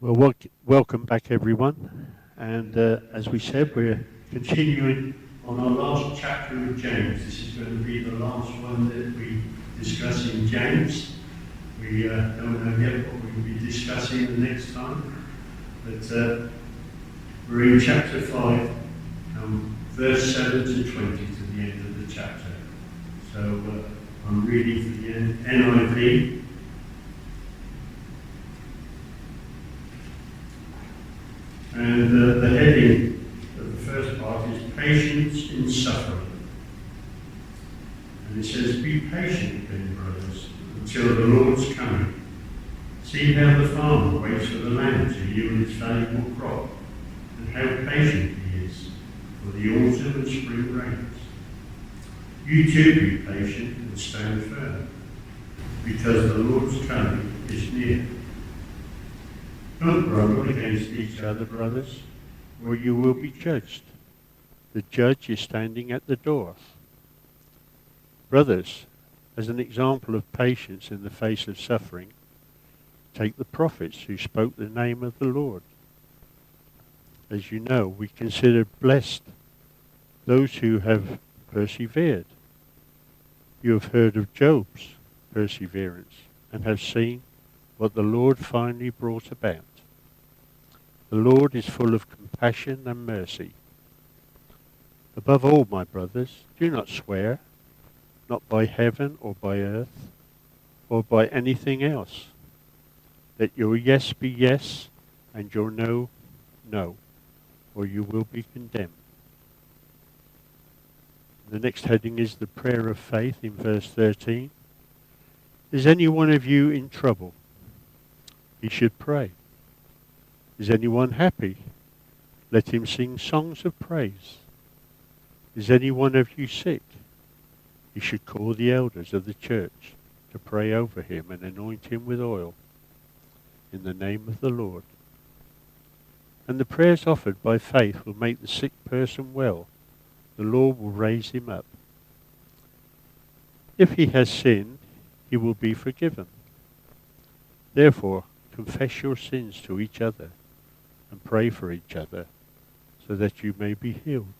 Well, welcome back, everyone. And as we said, we're continuing on our last chapter of James. This is going to be the last one that we discuss in James. We don't know yet what we'll be discussing the next time, but we're in chapter 5, verse 7 to 20 to the end of the chapter. So I'm reading for the NIV. And the heading of the first part is Patience in Suffering. And it says, "Be patient then, brothers, until the Lord's coming. See how the farmer waits for the land to yield its valuable crop, and how patient he is for the autumn and spring rains. You too be patient and stand firm, because the Lord's coming is near. Don't grumble against each other, brothers, or you will be judged. The judge is standing at the door. Brothers, as an example of patience in the face of suffering, take the prophets who spoke the name of the Lord. As you know, we consider blessed those who have persevered. You have heard of Job's perseverance and have seen what the Lord finally brought about. The Lord is full of compassion and mercy. Above all, my brothers, do not swear, not by heaven or by earth or by anything else. Let your yes be yes and your no, no, or you will be condemned." The next heading is the prayer of faith in verse 13. "Is any one of you in trouble? He should pray. Is anyone happy? Let him sing songs of praise. Is any one of you sick? He should call the elders of the church to pray over him and anoint him with oil in the name of the Lord. And the prayers offered by faith will make the sick person well. The Lord will raise him up. If he has sinned, he will be forgiven. Therefore, confess your sins to each other and pray for each other so that you may be healed.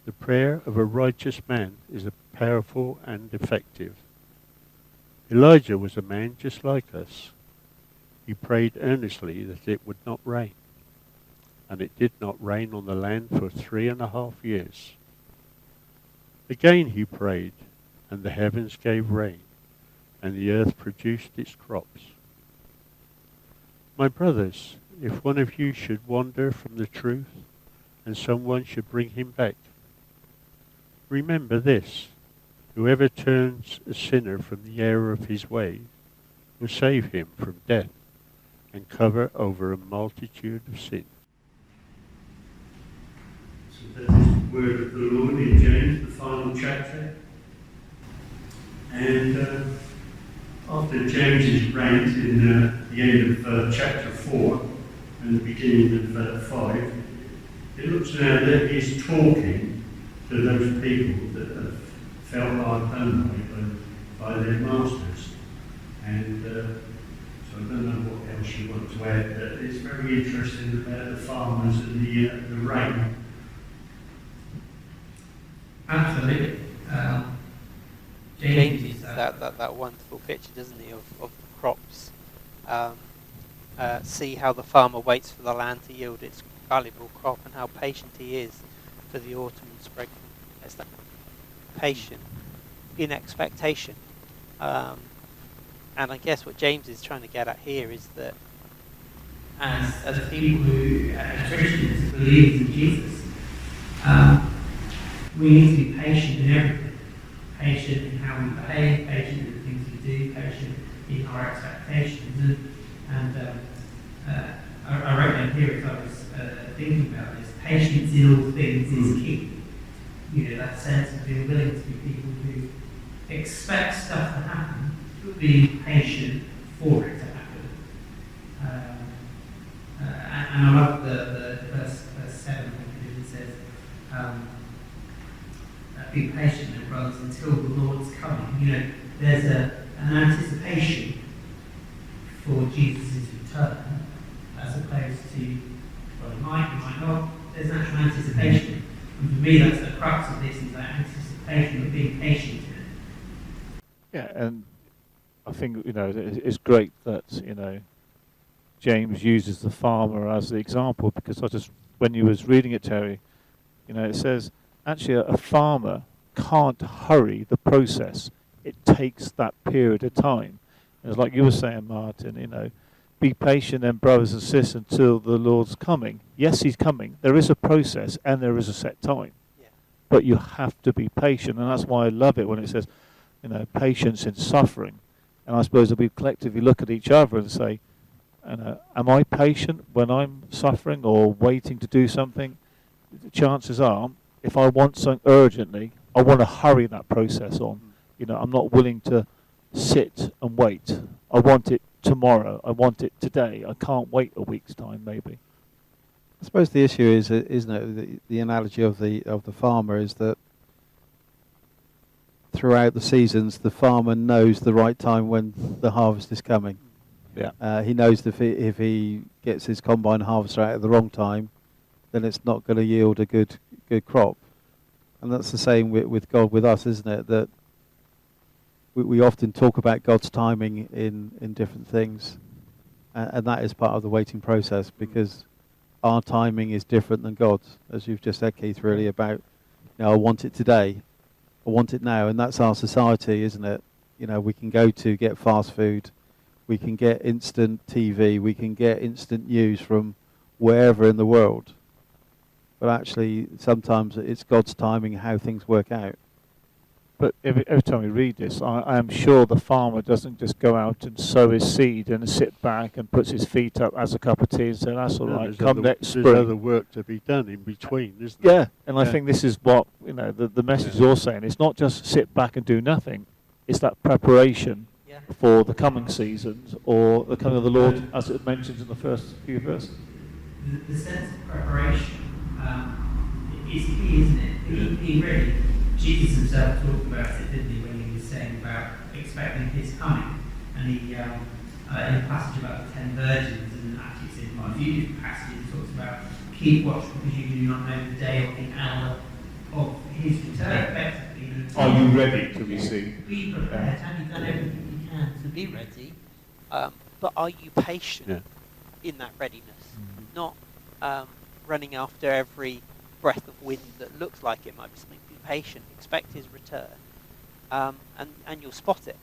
The prayer of a righteous man is powerful and effective. Elijah was a man just like us. He prayed earnestly that it would not rain, and it did not rain on the land for 3.5 years. Again he prayed, and the heavens gave rain, and the earth produced its crops. My brothers, if one of you should wander from the truth, and someone should bring him back, remember this: whoever turns a sinner from the error of his way will save him from death and cover over a multitude of sins." So that is the word of the Lord in James, the final chapter. And after James's rant in the end of chapter 4 and the beginning of 5, it looks now that he's talking to those people that have felt hard done by their masters. And so I don't know what else you want to add, but it's very interesting about the farmers and the rain. Absolutely. James uses that wonderful picture, doesn't he, of the crops. See how the farmer waits for the land to yield its valuable crop, and how patient he is for the autumn and spring. It's that patient in expectation. And I guess what James is trying to get at here is that As people who, as Christians, believe in Jesus, we need to be patient in everything. Patient in how we behave, patient in the things we do, patient in our expectations. And I wrote down here as I was thinking about this: patience in all things is key. You know, that sense of being willing to be people who expect stuff to happen, but be patient for it to happen. And I love the verse 7, because it says, "Be patient, then, brothers, until the Lord's coming." You know, there's an anticipation for Jesus' return, as opposed to, well, it might not. There's natural anticipation. And for me, that's the crux of this, is that anticipation of being patient in it. Yeah, and I think, it's great that, James uses the farmer as the example, because when you was reading it, Terry, it says, actually a farmer can't hurry the process. It takes that period of time. And it's like you were saying, Martin, be patient then, brothers and sisters, until the Lord's coming. Yes, he's coming. There is a process and there is a set time. Yeah. But you have to be patient, and that's why I love it when it says, patience in suffering. And I suppose if we collectively look at each other and say, am I patient when I'm suffering or waiting to do something? The chances are, if I want something urgently, I want to hurry that process on. I'm not willing to sit and wait. I want it tomorrow. I want it today. I can't wait a week's time, maybe. I suppose the issue is, isn't it, the analogy of the farmer is that throughout the seasons, the farmer knows the right time when the harvest is coming. Yeah. He knows that if he gets his combine harvester out at the wrong time, then it's not going to yield a good crop. And that's the same with God with us, isn't it? That we often talk about God's timing in different things, and that is part of the waiting process, because our timing is different than God's, as you've just said, Keith, really about, I want it today, I want it now, and that's our society, isn't it? We can go to get fast food, we can get instant TV, we can get instant news from wherever in the world, but actually sometimes it's God's timing how things work out. But every time we read this, I am sure the farmer doesn't just go out and sow his seed and sit back and puts his feet up, has a cup of tea and say, that's all right, come next spring. There's other work to be done in between, isn't there? Yeah, and I think this is what, the message you're saying. It's not just sit back and do nothing. It's that preparation for the coming seasons or the coming of the Lord, as it mentions in the first few verses. The sense of preparation is key, isn't it? He really, Jesus himself talked about it, didn't he, when he was saying about expecting his coming. And he, in the passage about the 10 virgins, and actually it's in quite a few different passages, he talks about keep watch because you do not know the day or the hour of his return. Effectively, Are you ready to receive? Be prepared. Have you done everything you can to be ready? But are you patient in that readiness? Not running after every breath of wind that looks like it might be something. Be patient, expect his return, and you'll spot it.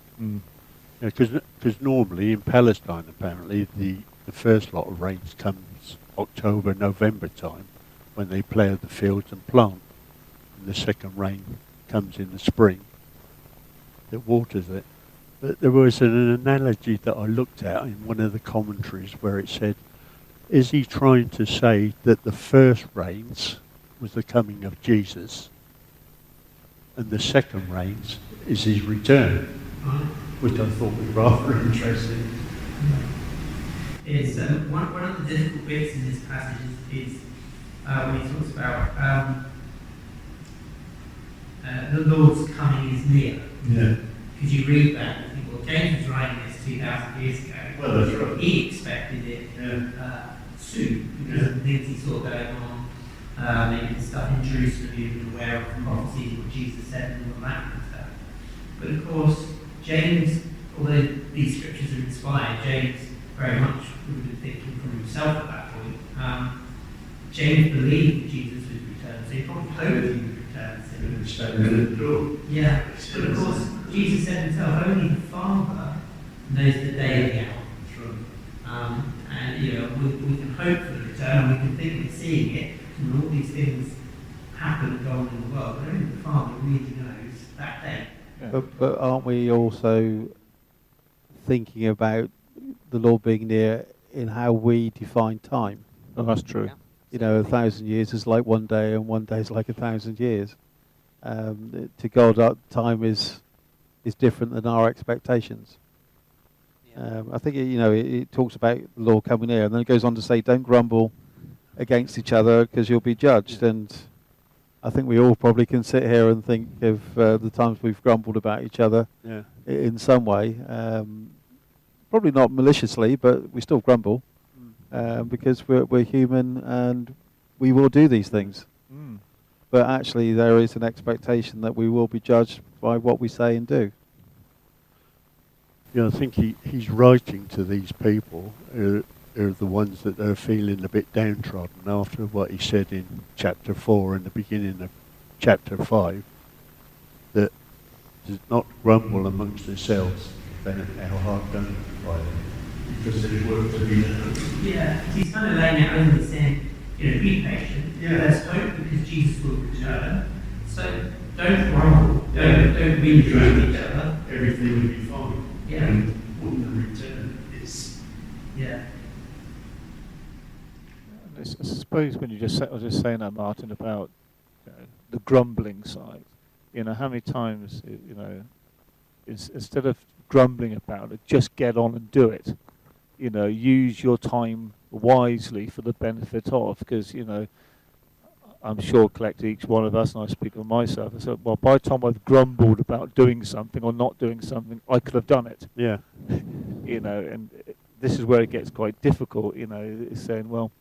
Because normally in Palestine, apparently, the first lot of rains comes October, November time, when they plough the fields and plant. And the second rain comes in the spring that waters it. But there was an analogy that I looked at in one of the commentaries where it said, is he trying to say that the first rains was the coming of Jesus, and the second rains is his return, which I thought was rather interesting. Is one of the difficult bits in this passage is when he talks about the Lord's coming is near. Yeah. Because you read that and think, well, James was writing this 2,000 years ago. Well, that's right. He expected it soon because of the things he saw going on. Maybe the stuff in Jerusalem he was aware of, the prophecies, what Jesus said, and all that kind of stuff. But of course, James, although these scriptures are inspired, James very much would have been thinking from himself at that point. James believed that Jesus would return, so he probably hoped he would return. Yeah, but of course, Jesus said himself, only the Father knows the day and the hour. And we can hope for the return, and we can think we're seeing it, and all these things happen and go on in the world, but only the Father really knows that day. Yeah. But aren't we also thinking about the Lord being near in how we define time? Oh, that's true. Yeah. 1,000 years is like one day, and one day is like 1,000 years. To God, time is different than our expectations. Yeah. I think it talks about the Lord coming near, and then it goes on to say, "Don't grumble against each other, because you'll be judged." And I think we all probably can sit here and think of the times we've grumbled about each other in some way. probably not maliciously, but we still grumble because we're human and we will do these things. Mm. But actually, there is an expectation that we will be judged by what we say and do. Yeah, I think he's writing to these people who are the ones that are feeling a bit downtrodden after what he said in chapter 4 and the beginning of chapter 5, that does not grumble amongst yourselves about how hard done by them, because there's work to be done. Yeah, he's kind of laying out, isn't he, saying, be patient. Yeah. There's hope because Jesus will return. So don't grumble. Don't really drag each other. Everything will be fine. Yeah. And when the return is. Yeah. I suppose when I was just saying that, Martin, about the grumbling side, how many times, instead of grumbling about it, just get on and do it. Use your time wisely for the benefit of, because, I'm sure collectively each one of us, and I speak of myself, I said, well, by the time I've grumbled about doing something or not doing something, I could have done it. Yeah. And this is where it gets quite difficult, it's saying, well,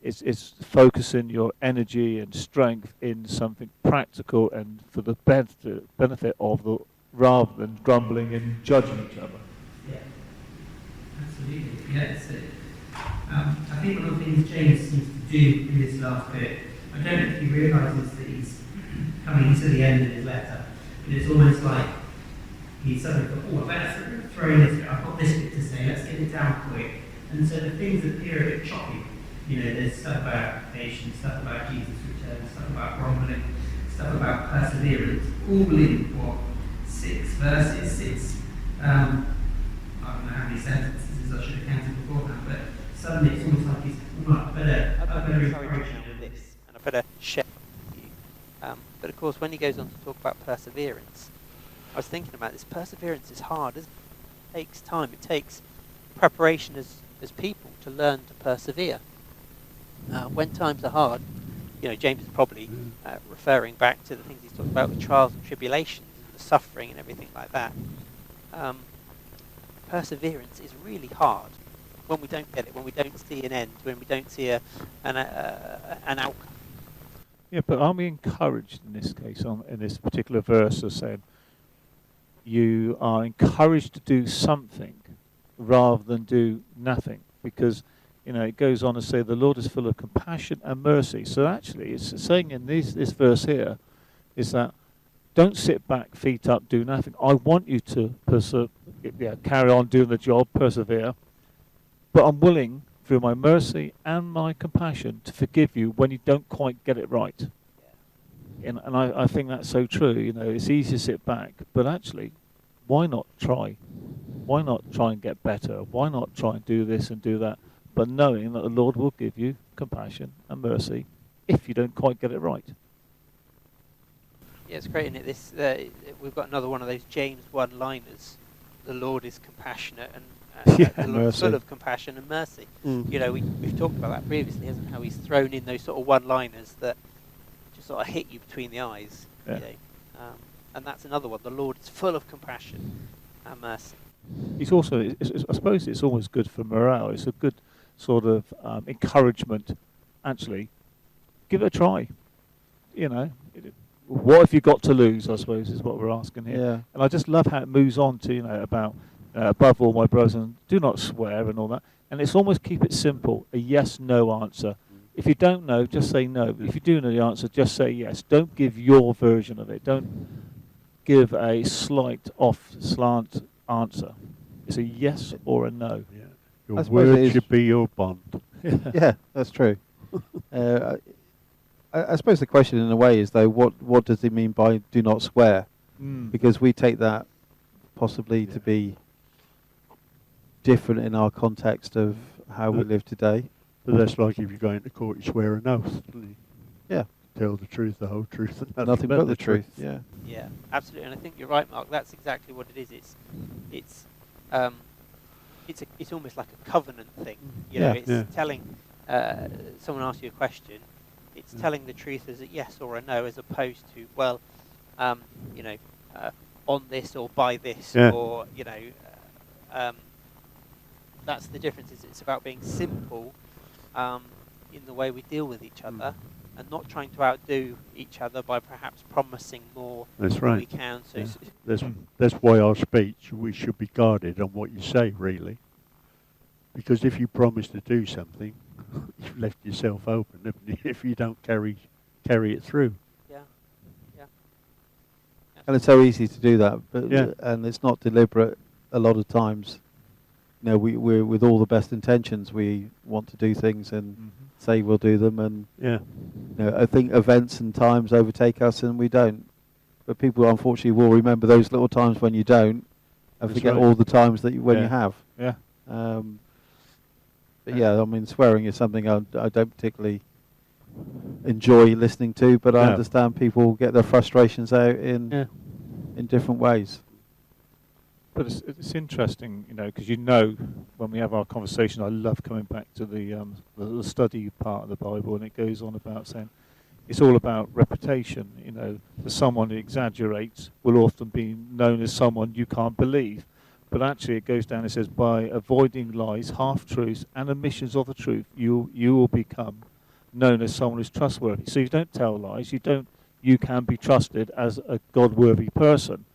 it's focusing your energy and strength in something practical and for the benefit of rather than grumbling and judging each other. Yeah. Absolutely. Yeah. I think one of the things James seems to do in this last bit, I don't know if he realises that he's coming to the end of his letter, but it's almost like he's suddenly thought, I better throw in this bit, I've got this bit to say, let's get it down quick. And so the things appear a bit choppy. There's stuff about patience, stuff about Jesus' return, stuff about grumbling, stuff about perseverance, all in 6 verses, 6, I don't know how many sentences I should have counted beforehand, but suddenly it's almost like he's, I better encourage you with this, and I better share with you. But of course, when he goes on to talk about perseverance, I was thinking about this. Perseverance is hard, isn't it? It takes time. It takes preparation as people to learn to persevere. When times are hard, James is probably referring back to the things he's talking about with trials and tribulations and the suffering and everything like that. Perseverance is really hard when we don't get it, when we don't see an end, when we don't see an outcome. Yeah, but are we encouraged in this case, in this particular verse, of saying you are encouraged to do something rather than do nothing? Because it goes on to say the Lord is full of compassion and mercy. So actually, it's saying in this verse here is that don't sit back, feet up, do nothing. I want you to carry on doing the job, persevere. But I'm willing, through my mercy and my compassion, to forgive you when you don't quite get it right. And I think that's so true. It's easy to sit back, but actually, why not try? Why not try and get better? Why not try and do this and do that? But knowing that the Lord will give you compassion and mercy if you don't quite get it right. Yeah, it's great, isn't it? We've got another one of those James one-liners. The Lord is compassionate and the Lord is full of compassion and mercy. We've talked about that previously, hasn't it? How he's thrown in those sort of one-liners that just sort of hit you between the eyes. Yeah. And that's another one. The Lord is full of compassion and mercy. It's also, I suppose it's almost good for morale. It's a good sort of encouragement. Actually, give it a try. What have you got to lose, I suppose, is what we're asking here. Yeah. And I just love how it moves on to, about, above all, my brothers, and do not swear and all that. And it's almost keep it simple, a yes-no answer. If you don't know, just say no. But if you do know the answer, just say yes. Don't give your version of it. Don't give a slight off-slant answer. It's a yes or a no. Yeah. Your word should be your bond. Yeah, that's true. I suppose the question in a way is, though, what does he mean by do not swear? Because we take that possibly to be different in our context of how we live today. But that's like if you go into court, you swear an oath. Yeah. Tell the truth, the whole truth, and Nothing but the truth. Yeah. Yeah, absolutely. And I think you're right, Mark. That's exactly what it is. It's almost like a covenant thing. It's telling someone asks you a question. It's telling the truth as a yes or a no, as opposed to on this or by this, or that's the difference. Is it's about being simple in the way we deal with each other, and not trying to outdo each other by perhaps promising more That's than right. we can. So Yeah. it's, That's why our speech, we should be guarded on what you say, really. Because if you promise to do something, you've left yourself open, haven't you, if you don't carry it through. yeah, yeah. And it's so easy to do that, but Yeah. and it's not deliberate a lot of times. You know, we're with all the best intentions. We want to do things and say we'll do them, and Yeah. you know, I think events and times overtake us, and we don't. But people, unfortunately, will remember those little times when you don't, and That's forget right. all the times that when you Yeah. have. Yeah. But yeah, I mean, swearing is something I don't particularly enjoy listening to, but I No. understand people get their frustrations out in Yeah. different ways. But it's interesting, you know, because you know, when we have our conversation, I love coming back to the study part of the Bible, and it goes on about saying it's all about reputation. You know, for someone who exaggerates will often be known as someone you can't believe. But actually, it goes down and says, by avoiding lies, half-truths, and omissions of the truth, you will become known as someone who's trustworthy. So you don't tell lies. You can be trusted as a God-worthy person.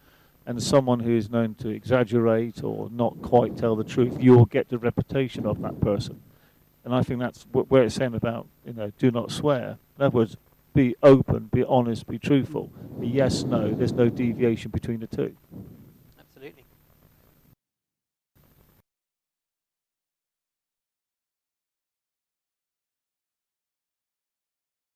And someone who is known to exaggerate or not quite tell the truth, you will get the reputation of that person. And I think that's where it's saying about, you know, do not swear. In other words, be open, be honest, be truthful. Be yes, no. There's no deviation between the two.